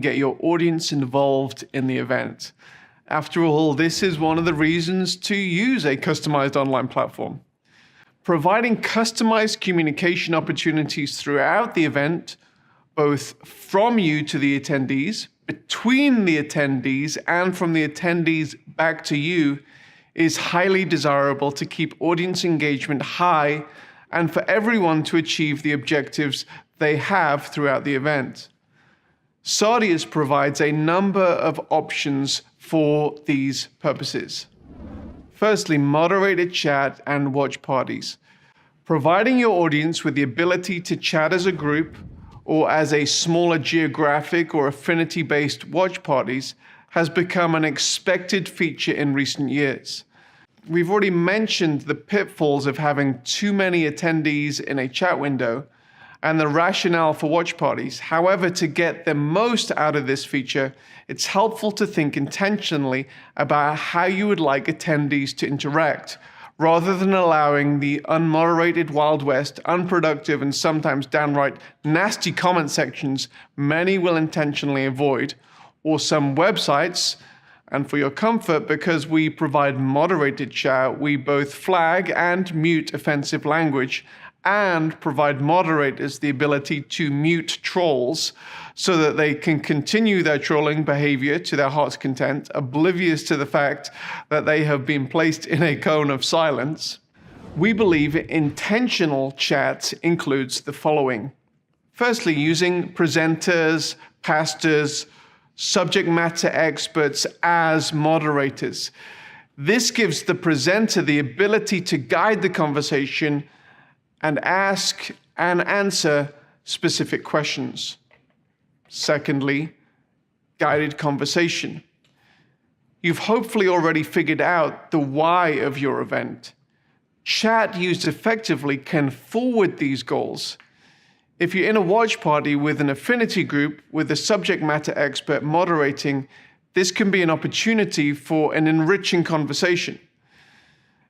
get your audience involved in the event. After all, this is one of the reasons to use a customized online platform. Providing customized communication opportunities throughout the event, both from you to the attendees, between the attendees, and from the attendees back to you, is highly desirable to keep audience engagement high and for everyone to achieve the objectives they have throughout the event. Sardius provides a number of options for these purposes. Firstly, moderated chat and watch parties. Providing your audience with the ability to chat as a group or as a smaller geographic or affinity-based watch parties has become an expected feature in recent years. We've already mentioned the pitfalls of having too many attendees in a chat window and the rationale for watch parties. However, to get the most out of this feature, it's helpful to think intentionally about how you would like attendees to interact, rather than allowing the unmoderated Wild West, unproductive, and sometimes downright nasty comment sections many will intentionally avoid, or some websites. And for your comfort, because we provide moderated chat, we both flag and mute offensive language and provide moderators the ability to mute trolls so that they can continue their trolling behavior to their heart's content, oblivious to the fact that they have been placed in a cone of silence. We believe intentional chat includes the following. Firstly, using presenters, pastors, subject matter experts as moderators. This gives the presenter the ability to guide the conversation and ask and answer specific questions. Secondly, guided conversation. You've hopefully already figured out the why of your event. Chat used effectively can forward these goals. If you're in a watch party with an affinity group with a subject matter expert moderating, this can be an opportunity for an enriching conversation.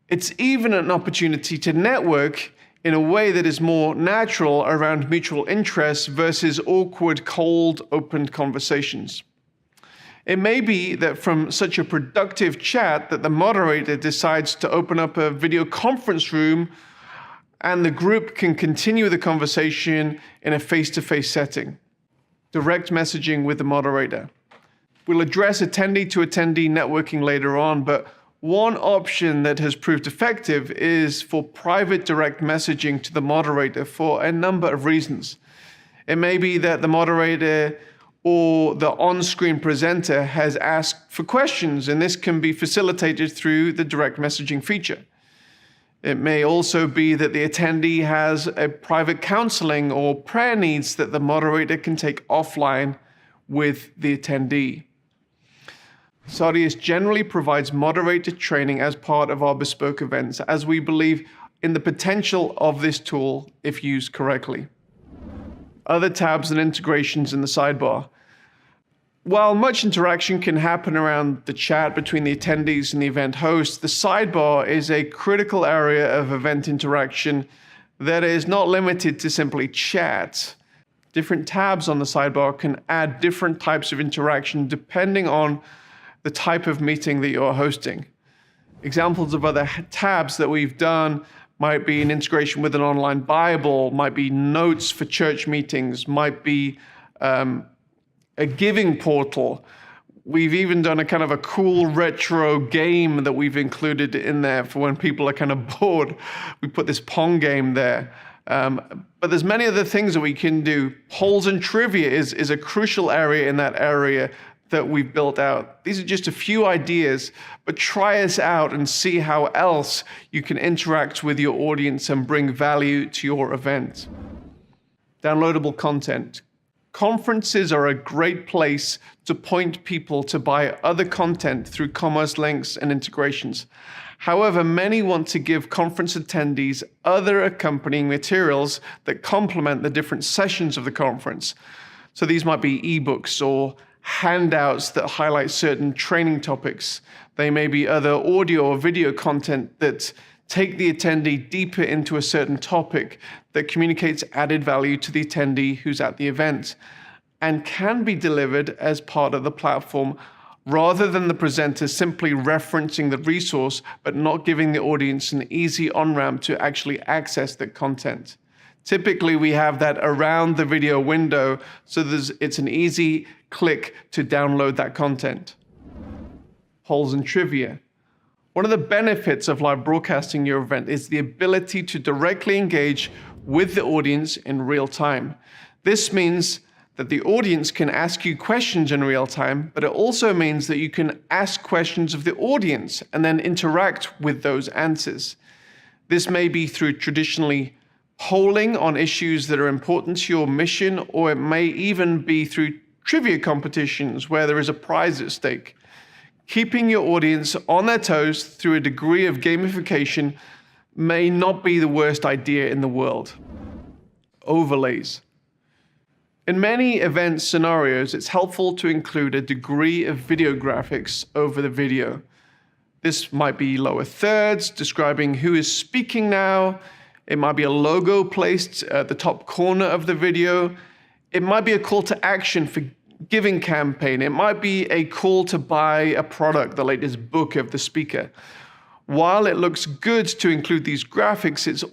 It's even an opportunity to network in a way that is more natural around mutual interests versus awkward, cold, open conversations. It may be that from such a productive chat that the moderator decides to open up a video conference room and the group can continue the conversation in a face-to-face setting. Direct messaging with the moderator. We'll address attendee-to-attendee networking later on, but one option that has proved effective is for private direct messaging to the moderator for a number of reasons. It may be that the moderator or the on-screen presenter has asked for questions, and this can be facilitated through the direct messaging feature. It may also be that the attendee has a private counseling or prayer needs that the moderator can take offline with the attendee. Sardius generally provides moderated training as part of our bespoke events, as we believe in the potential of this tool if used correctly. Other tabs and integrations in the sidebar. While much interaction can happen around the chat between the attendees and the event host, the sidebar is a critical area of event interaction that is not limited to simply chat. Different tabs on the sidebar can add different types of interaction depending on the type of meeting that you're hosting. Examples of other tabs that we've done might be an integration with an online Bible, might be notes for church meetings, might be a giving portal. We've even done a kind of a cool retro game that we've included in there for when people are kind of bored. We put this Pong game there. But there's many other things that we can do. Polls and trivia is a crucial area in that area that we've built out. These are just a few ideas, but try us out and see how else you can interact with your audience and bring value to your event. Downloadable content. Conferences are a great place to point people to buy other content through commerce links and integrations. However, many want to give conference attendees other accompanying materials that complement the different sessions of the conference. So these might be ebooks or handouts that highlight certain training topics. They may be other audio or video content that take the attendee deeper into a certain topic that communicates added value to the attendee who's at the event. and can be delivered as part of the platform rather than the presenter simply referencing the resource but not giving the audience an easy on-ramp to actually access the content. Typically, we have that around the video window, so it's an easy click to download that content. Polls and trivia. One of the benefits of live broadcasting your event is the ability to directly engage with the audience in real time. This means that the audience can ask you questions in real time, but it also means that you can ask questions of the audience and then interact with those answers. This may be through traditionally polling on issues that are important to your mission, or it may even be through trivia competitions where there is a prize at stake. Keeping your audience on their toes through a degree of gamification may not be the worst idea in the world. Overlays. In many event scenarios, it's helpful to include a degree of video graphics over the video. This might be lower thirds describing who is speaking now. It might be a logo placed at the top corner of the video. It might be a call to action for giving campaign. It might be a call to buy a product, the latest book of the speaker. While it looks good to include these graphics, it's